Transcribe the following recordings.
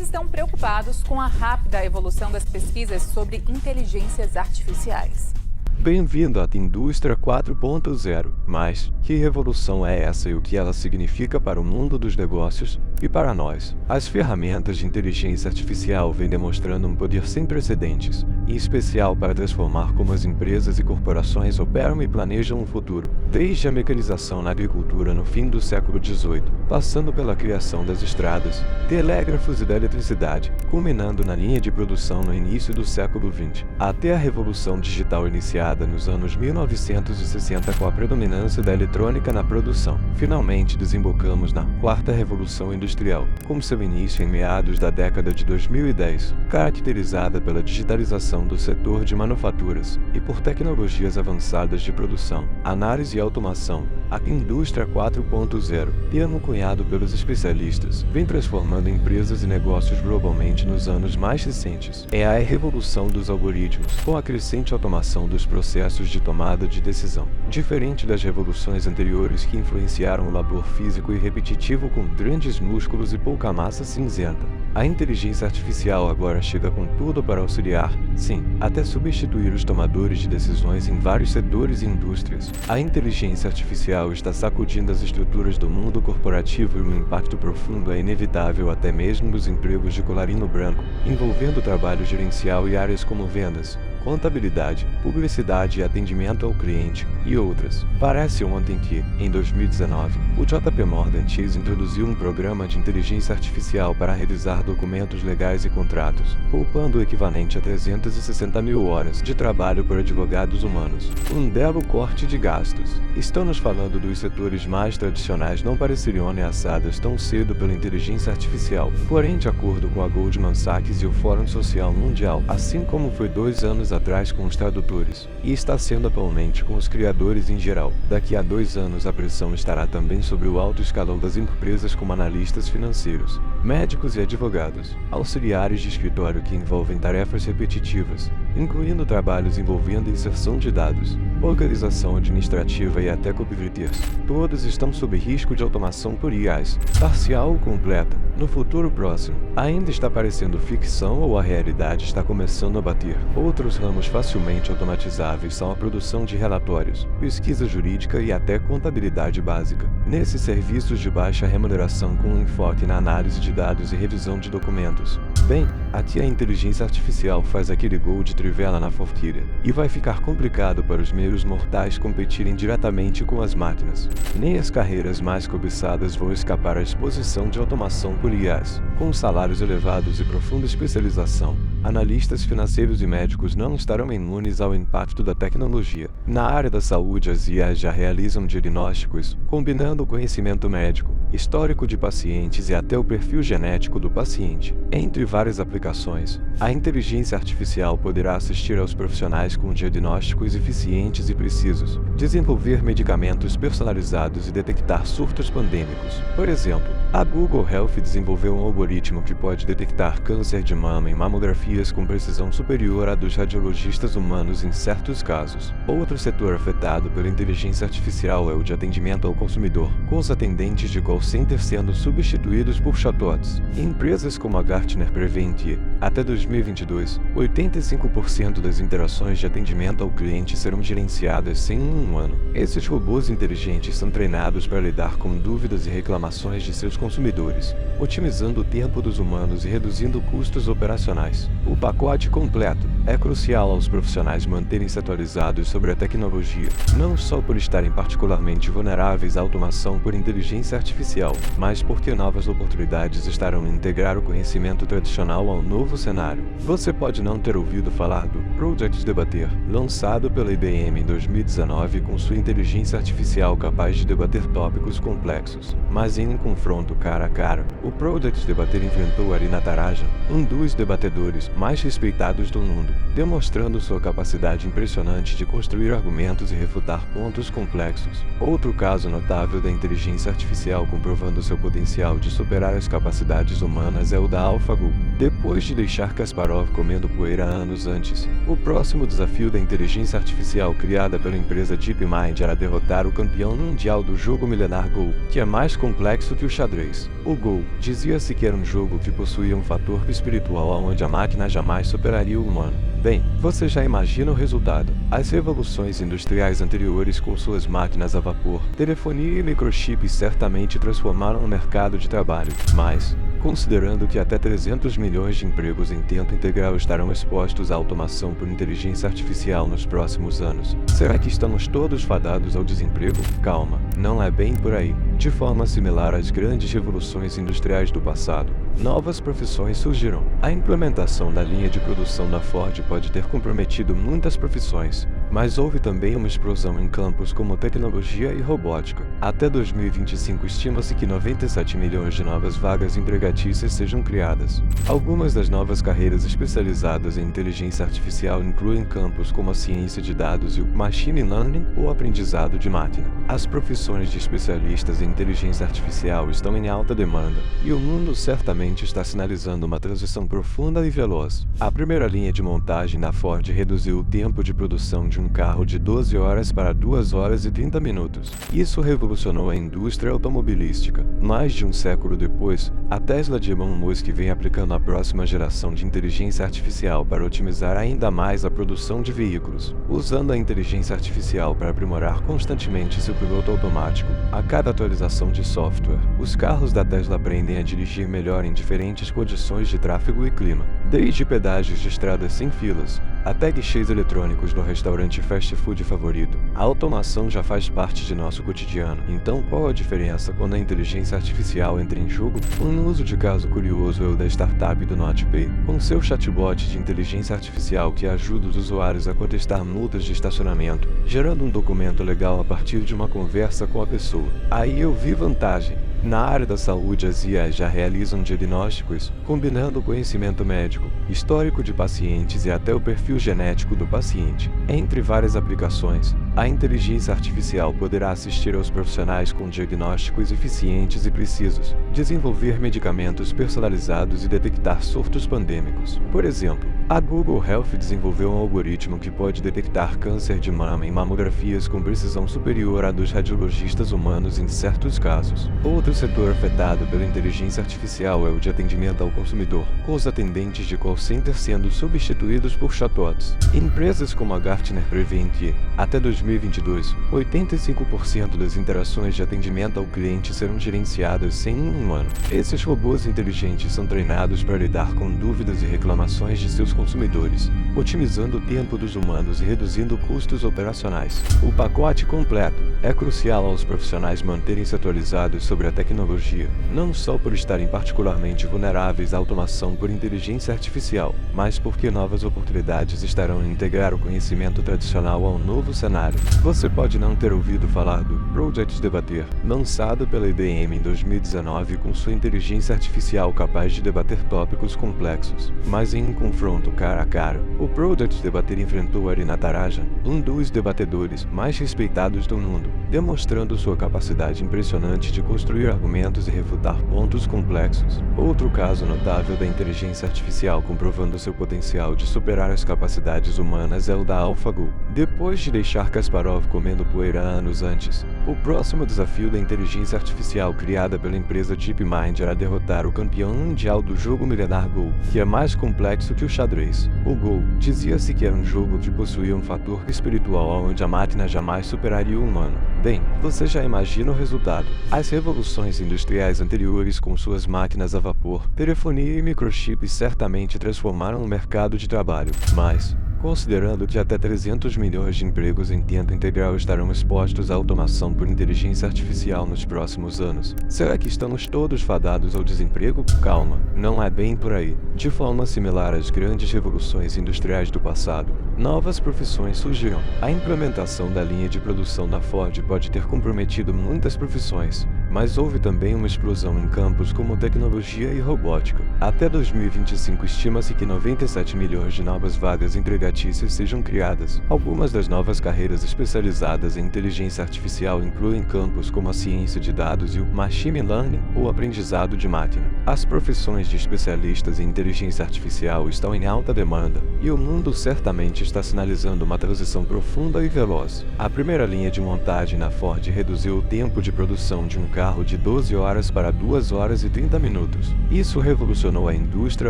estão preocupados com a rápida evolução das pesquisas sobre inteligências artificiais. Bem-vindo à Indústria 4.0. Mas, que revolução é essa e o que ela significa para o mundo dos negócios e para nós? As ferramentas de inteligência artificial vêm demonstrando um poder sem precedentes, em especial para transformar como as empresas e corporações operam e planejam o futuro. Desde a mecanização na agricultura no fim do século XVIII, passando pela criação das estradas, telégrafos e da eletricidade, culminando na linha de produção no início do século XX, até a revolução digital iniciada nos anos 1960 com a predominância da eletrônica na produção. Finalmente desembocamos na quarta revolução industrial, com seu início em meados da década de 2010, caracterizada pela digitalização do setor de manufaturas e por tecnologias avançadas de produção, análise e automação. A Indústria 4.0, termo cunhado pelos especialistas, vem transformando empresas e negócios globalmente nos anos mais recentes. É a revolução dos algoritmos, com a crescente automação dos processos de tomada de decisão. Diferente das revoluções anteriores que influenciaram o labor físico e repetitivo com grandes músculos e pouca massa cinzenta, a inteligência artificial agora chega com tudo para auxiliar, sim, até substituir os tomadores de decisões em vários setores e indústrias. A inteligência artificial está sacudindo as estruturas do mundo corporativo e o impacto profundo é inevitável até mesmo nos empregos de colarinho branco, envolvendo trabalho gerencial e áreas como vendas, contabilidade, publicidade e atendimento ao cliente, e outras. Parece ontem que, em 2019, o JP Morgan Chase introduziu um programa de inteligência artificial para revisar documentos legais e contratos, poupando o equivalente a 360 mil horas de trabalho por advogados humanos. Um belo corte de gastos. Estamos falando dos setores mais tradicionais não pareceriam ameaçados tão cedo pela inteligência artificial, porém, de acordo com a Goldman Sachs e o Fórum Social Mundial, assim como foi 2 anos atrás com os tradutores, e está sendo atualmente com os criadores em geral. Daqui a 2 anos a pressão estará também sobre o alto escalão das empresas como analistas financeiros, médicos e advogados, auxiliares de escritório que envolvem tarefas repetitivas, incluindo trabalhos envolvendo inserção de dados, organização administrativa e até copywriters. Todos estão sob risco de automação por IAs, parcial ou completa. No futuro próximo, ainda está parecendo ficção ou a realidade está começando a bater. Outros ramos facilmente automatizáveis são a produção de relatórios, pesquisa jurídica e até contabilidade básica. Nesses serviços de baixa remuneração com um enfoque na análise de dados e revisão de documentos. Bem, aqui a inteligência artificial faz aquele gol de trivela na forquilha, e vai ficar complicado para os meros mortais competirem diretamente com as máquinas. Nem as carreiras mais cobiçadas vão escapar à exposição de automação por IAs. Com salários elevados e profunda especialização, analistas financeiros e médicos não estarão imunes ao impacto da tecnologia. Na área da saúde, as IAs já realizam diagnósticos, combinando o conhecimento médico, histórico de pacientes e até o perfil genético do paciente. Entre várias aplicações, a inteligência artificial poderá assistir aos profissionais com diagnósticos eficientes e precisos, desenvolver medicamentos personalizados e detectar surtos pandêmicos. Por exemplo, a Google Health desenvolveu um algoritmo que pode detectar câncer de mama em mamografias com precisão superior à dos radiologistas humanos em certos casos. Outro setor afetado pela inteligência artificial é o de atendimento ao consumidor, com os atendentes de call center sendo substituídos por chatbots. Empresas como a Gartner prevêem que, até 2022, 85% das interações de atendimento ao cliente serão gerenciadas em um ano. Esses robôs inteligentes são treinados para lidar com dúvidas e reclamações de seus consumidores, otimizando o tempo dos humanos e reduzindo custos operacionais. O pacote completo é crucial aos profissionais manterem-se atualizados sobre a tecnologia, não só por estarem particularmente vulneráveis à automação por inteligência artificial, mas porque novas oportunidades estarão em integrar o conhecimento tradicional ao novo cenário. Você pode não ter ouvido falar do Project Debater, lançado pela IBM em 2019 com sua inteligência artificial capaz de debater tópicos complexos, mas em um confronto cara a cara. O Project Debater enfrentou Ari Natarajan, um dos debatedores mais respeitados do mundo, demonstrando sua capacidade impressionante de construir argumentos e refutar pontos complexos. Outro caso notável da inteligência artificial comprovando seu potencial de superar as capacidades humanas é o da AlphaGo. Depois de deixar Kasparov comendo poeira anos antes, o próximo desafio da inteligência artificial criada pela empresa DeepMind era derrotar o campeão mundial do jogo milenar Go, que é mais complexo que o xadrez. O Go dizia-se que era um jogo que possuía um fator espiritual onde a máquina jamais superaria o humano. Bem, você já imagina o resultado. As revoluções industriais anteriores com suas máquinas a vapor, telefonia e microchips certamente transformaram o mercado de trabalho, mas, considerando que até 300 milhões de empregos em tempo integral estarão expostos à automação por inteligência artificial nos próximos anos, será que estamos todos fadados ao desemprego? Calma, não é bem por aí. De forma similar às grandes revoluções industriais do passado, novas profissões surgiram. A implementação da linha de produção da Ford pode ter comprometido muitas profissões, mas houve também uma explosão em campos como tecnologia e robótica. Até 2025 estima-se que 97 milhões de novas vagas empregatícias sejam criadas. Algumas das novas carreiras especializadas em inteligência artificial incluem campos como a ciência de dados e o machine learning ou aprendizado de máquina. As profissões de especialistas em inteligência artificial estão em alta demanda, e o mundo certamente está sinalizando uma transição profunda e veloz. A primeira linha de montagem da Ford reduziu o tempo de produção de um carro de 12 horas para 2 horas e 30 minutos. Isso revolucionou a indústria automobilística. Mais de um século depois, a Tesla de Elon Musk vem aplicando a próxima geração de inteligência artificial para otimizar ainda mais a produção de veículos, usando a inteligência artificial para aprimorar constantemente seu piloto automático. A cada atualização de software, os carros da Tesla aprendem a dirigir melhor em diferentes condições de tráfego e clima, desde pedágios de estradas sem filas até guichês eletrônicos no restaurante fast food favorito. A automação já faz parte de nosso cotidiano, então qual a diferença quando a inteligência artificial entra em jogo? Um uso de caso curioso é o da startup do NotPay, com seu chatbot de inteligência artificial que ajuda os usuários a contestar multas de estacionamento, gerando um documento legal a partir de uma conversa com a pessoa. Aí eu vi vantagem. Na área da saúde, as IAs já realizam diagnósticos, combinando o conhecimento médico, histórico de pacientes e até o perfil genético do paciente. Entre várias aplicações, a inteligência artificial poderá assistir aos profissionais com diagnósticos eficientes e precisos, desenvolver medicamentos personalizados e detectar surtos pandêmicos. Por exemplo, a Google Health desenvolveu um algoritmo que pode detectar câncer de mama em mamografias com precisão superior à dos radiologistas humanos em certos casos. Outro setor afetado pela inteligência artificial é o de atendimento ao consumidor, com os atendentes de call center sendo substituídos por chatbots. Empresas como a Gartner prevêem que, até 2022, 85% das interações de atendimento ao cliente serão gerenciadas sem um humano. Esses robôs inteligentes são treinados para lidar com dúvidas e reclamações de seus consumidores, otimizando o tempo dos humanos e reduzindo custos operacionais. O pacote completo é crucial aos profissionais manterem-se atualizados sobre a tecnologia, não só por estarem particularmente vulneráveis à automação por inteligência artificial, mas porque novas oportunidades estarão em integrar o conhecimento tradicional ao novo cenário. Você pode não ter ouvido falar do Project Debater, lançado pela IBM em 2019 com sua inteligência artificial capaz de debater tópicos complexos, mas em um confronto cara a cara. O Project Debater enfrentou Ari Natarajan, um dos debatedores mais respeitados do mundo, demonstrando sua capacidade impressionante de construir argumentos e refutar pontos complexos. Outro caso notável da inteligência artificial comprovando seu potencial de superar as capacidades humanas é o da AlphaGo. Depois de deixar Kasparov comendo poeira anos antes, o próximo desafio da inteligência artificial criada pela empresa DeepMind era derrotar o campeão mundial do jogo milenar Go, que é mais complexo que o xadrez. O Go dizia-se que era um jogo que possuía um fator espiritual onde a máquina jamais superaria o humano. Bem, você já imagina o resultado. As revoluções industriais anteriores com suas máquinas a vapor, telefonia e microchips certamente transformaram o mercado de trabalho, mas, considerando que até 300 milhões de empregos em tempo integral estarão expostos à automação por inteligência artificial nos próximos anos, será que estamos todos fadados ao desemprego? Calma, não é bem por aí. De forma similar às grandes revoluções industriais do passado, novas profissões surgiram. A implementação da linha de produção da Ford pode ter comprometido muitas profissões, mas houve também uma explosão em campos como tecnologia e robótica. Até 2025 estima-se que 97 milhões de novas vagas empregatícias sejam criadas. Algumas das novas carreiras especializadas em inteligência artificial incluem campos como a ciência de dados e o machine learning ou aprendizado de máquina. As profissões de especialistas em inteligência artificial estão em alta demanda, e o mundo certamente está sinalizando uma transição profunda e veloz. A primeira linha de montagem na Ford reduziu o tempo de produção de um carro de 12 horas para 2 horas e 30 minutos. Isso revolucionou a indústria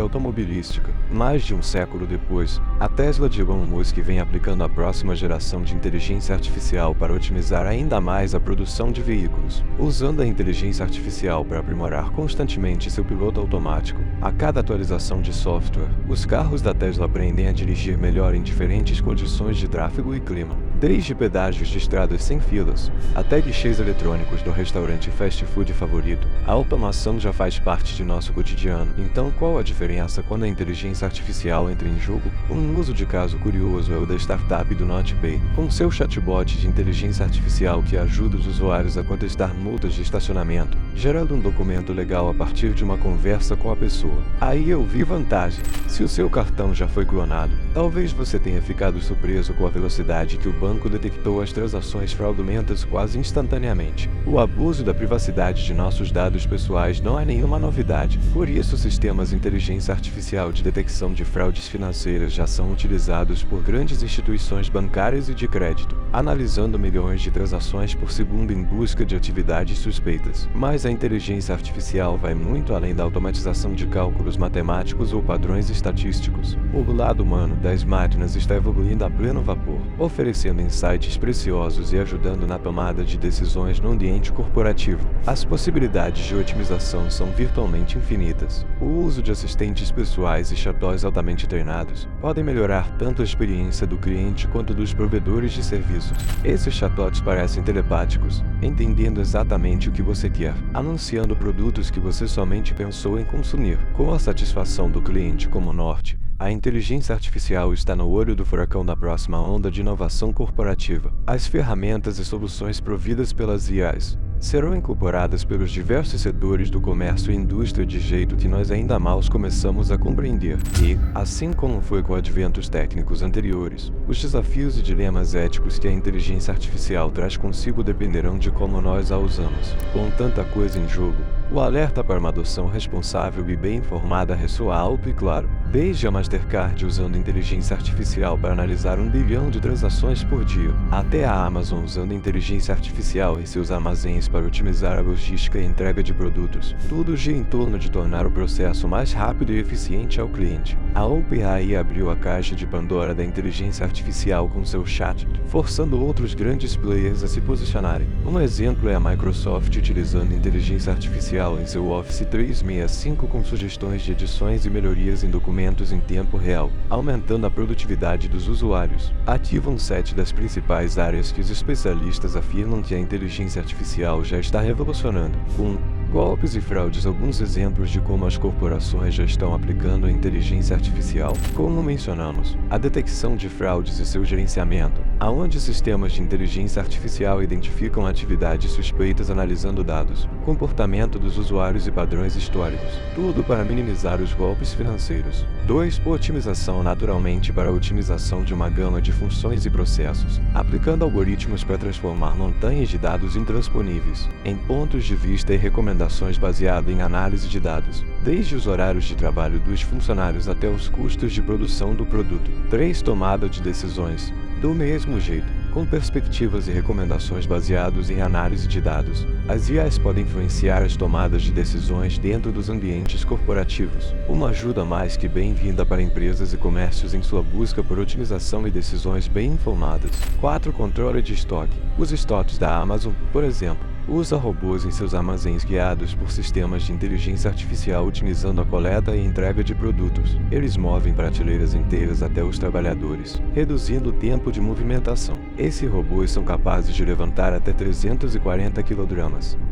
automobilística. Mais de um século depois, a Tesla de Elon Musk vem aplicando a próxima geração de inteligência artificial para otimizar ainda mais a produção de veículos. Usando a inteligência artificial para aprimorar constantemente seu piloto automático, a cada atualização de software, os carros da Tesla aprendem a dirigir melhor em diferentes condições de tráfego e clima. Desde pedágios de estradas sem filas, até guichês eletrônicos do restaurante fast food favorito, a automação já faz parte de nosso cotidiano. Então, qual a diferença quando a inteligência artificial entra em jogo? Um uso de caso curioso é o da startup do NotPay, com seu chatbot de inteligência artificial que ajuda os usuários a contestar multas de estacionamento, gerando um documento legal a partir de uma conversa com a pessoa. Aí eu vi vantagem. Se o seu cartão já foi clonado, talvez você tenha ficado surpreso com a velocidade que o banco detectou as transações fraudulentas quase instantaneamente. O abuso da privacidade de nossos dados pessoais não é nenhuma novidade. Por isso, sistemas de inteligência artificial de detecção de fraudes financeiras já são utilizados por grandes instituições bancárias e de crédito, analisando milhões de transações por segundo em busca de atividades suspeitas. Mas a inteligência artificial vai muito além da automatização de cálculos matemáticos ou padrões estatísticos. O lado humano das máquinas está evoluindo a pleno vapor, oferecendo insights preciosos e ajudando na tomada de decisões no ambiente corporativo. As possibilidades de otimização são virtualmente infinitas. O uso de assistentes pessoais e chatbots altamente treinados podem melhorar tanto a experiência do cliente quanto dos provedores de serviços. Esses chatbots parecem telepáticos, entendendo exatamente o que você quer, anunciando produtos que você somente pensou em consumir. Com a satisfação do cliente como norte, a inteligência artificial está no olho do furacão da próxima onda de inovação corporativa. As ferramentas e soluções providas pelas IAs serão incorporadas pelos diversos setores do comércio e indústria de jeito que nós ainda mal começamos a compreender. E, assim como foi com adventos técnicos anteriores, os desafios e dilemas éticos que a inteligência artificial traz consigo dependerão de como nós a usamos. Com tanta coisa em jogo, o alerta para uma adoção responsável e bem informada ressoa alto e claro. Desde a Mastercard usando inteligência artificial para analisar 1 bilhão de transações por dia, até a Amazon usando inteligência artificial em seus armazéns para otimizar a logística e entrega de produtos, tudo gira em torno de tornar o processo mais rápido e eficiente ao cliente. A OpenAI abriu a caixa de Pandora da inteligência artificial com seu chat, forçando outros grandes players a se posicionarem. Um exemplo é a Microsoft utilizando inteligência artificial em seu Office 365 com sugestões de edições e melhorias em documentos em tempo real, aumentando a produtividade dos usuários. Ativa um set das principais áreas que os especialistas afirmam que a inteligência artificial já está revolucionando. Golpes e fraudes. Alguns exemplos de como as corporações já estão aplicando a inteligência artificial. Como mencionamos, a detecção de fraudes e seu gerenciamento, aonde sistemas de inteligência artificial identificam atividades suspeitas analisando dados, comportamento dos usuários e padrões históricos, tudo para minimizar os golpes financeiros. 2. Otimização. Naturalmente, para a otimização de uma gama de funções e processos, aplicando algoritmos para transformar montanhas de dados intransponíveis em pontos de vista e recomendações baseado em análise de dados, desde os horários de trabalho dos funcionários até os custos de produção do produto. 3. Tomada de decisões. Do mesmo jeito, com perspectivas e recomendações baseados em análise de dados, as IAs podem influenciar as tomadas de decisões dentro dos ambientes corporativos. Uma ajuda mais que bem-vinda para empresas e comércios em sua busca por otimização e decisões bem informadas. 4. Controle de estoque. Os estoques da Amazon, por exemplo, usa robôs em seus armazéns guiados por sistemas de inteligência artificial otimizando a coleta e entrega de produtos. Eles movem prateleiras inteiras até os trabalhadores, reduzindo o tempo de movimentação. Esses robôs são capazes de levantar até 340 kg,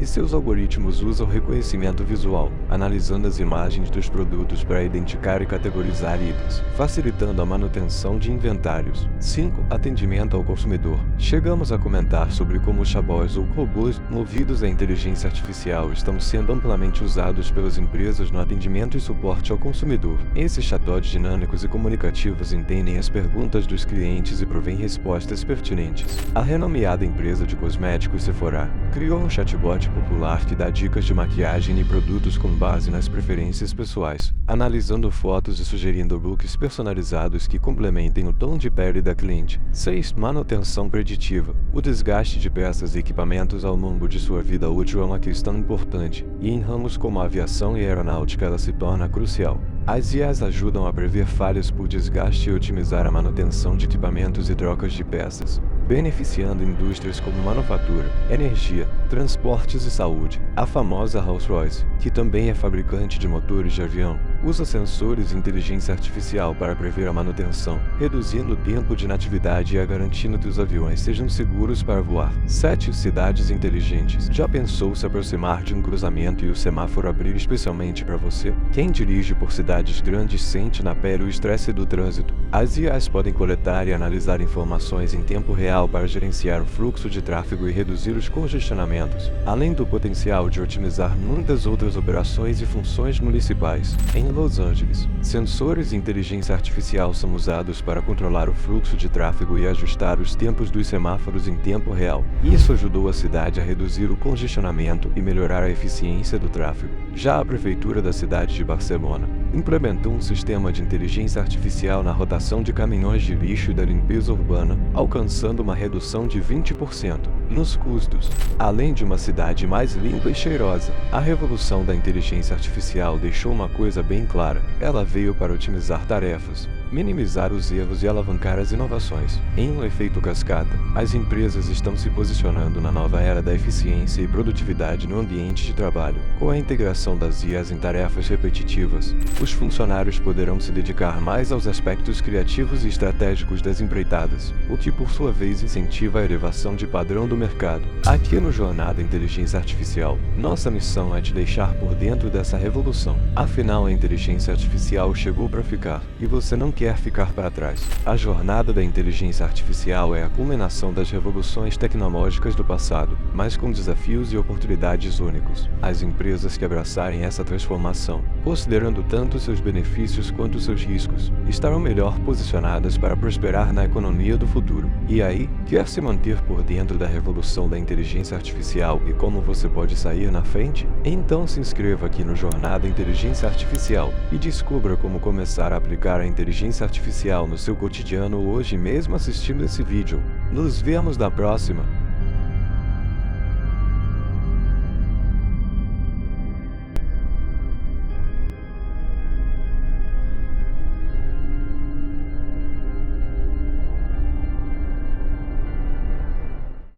e seus algoritmos usam reconhecimento visual, analisando as imagens dos produtos para identificar e categorizar itens, facilitando a manutenção de inventários. 5. Atendimento ao consumidor. Chegamos a comentar sobre como os chatbots ou robôs no envolvidos à inteligência artificial estão sendo amplamente usados pelas empresas no atendimento e suporte ao consumidor. Esses chatbots dinâmicos e comunicativos entendem as perguntas dos clientes e provêm respostas pertinentes. A renomeada empresa de cosméticos Sephora criou um chatbot popular que dá dicas de maquiagem e produtos com base nas preferências pessoais, analisando fotos e sugerindo looks personalizados que complementem o tom de pele da cliente. 6. Manutenção preditiva. O desgaste de peças e equipamentos ao longo de sua vida útil é uma questão importante, e em ramos como a aviação e aeronáutica ela se torna crucial. As IAs ajudam a prever falhas por desgaste e otimizar a manutenção de equipamentos e trocas de peças, beneficiando indústrias como manufatura, energia, transportes e saúde. A famosa Rolls-Royce, que também é fabricante de motores de avião, usa sensores e inteligência artificial para prever a manutenção, reduzindo o tempo de inatividade e garantindo que os aviões sejam seguros para voar. 7. Cidades inteligentes. Já pensou se aproximar de um cruzamento e o semáforo abrir especialmente para você? Quem dirige por cidades grandes sente na pele o estresse do trânsito. As IAs podem coletar e analisar informações em tempo real para gerenciar o fluxo de tráfego e reduzir os congestionamentos, além do potencial de otimizar muitas outras operações e funções municipais. Em Los Angeles, sensores e inteligência artificial são usados para controlar o fluxo de tráfego e ajustar os tempos dos semáforos em tempo real. Isso ajudou a cidade a reduzir o congestionamento e melhorar a eficiência do tráfego. Já a prefeitura da cidade de Barcelona implementou um sistema de inteligência artificial na rotação de caminhões de lixo e da limpeza urbana, alcançando uma redução de 20% nos custos, além de uma cidade mais limpa e cheirosa. A revolução da inteligência artificial deixou uma coisa bem clara: ela veio para otimizar tarefas, minimizar os erros e alavancar as inovações. Em um efeito cascata, as empresas estão se posicionando na nova era da eficiência e produtividade no ambiente de trabalho. Com a integração das IAs em tarefas repetitivas, os funcionários poderão se dedicar mais aos aspectos criativos e estratégicos das empreitadas, o que por sua vez incentiva a elevação de padrão do mercado. Aqui no Jornada Inteligência Artificial, nossa missão é te deixar por dentro dessa revolução. Afinal, a inteligência artificial chegou para ficar, e você não quer ficar para trás. A jornada da inteligência artificial é a culminação das revoluções tecnológicas do passado, mas com desafios e oportunidades únicos. As empresas que abraçarem essa transformação, considerando tanto seus benefícios quanto seus riscos, estarão melhor posicionadas para prosperar na economia do futuro. E aí, quer se manter por dentro da revolução da inteligência artificial e como você pode sair na frente? Então se inscreva aqui no Jornada Inteligência Artificial e descubra como começar a aplicar a inteligência artificial no seu cotidiano hoje mesmo assistindo esse vídeo. Nos vemos na próxima!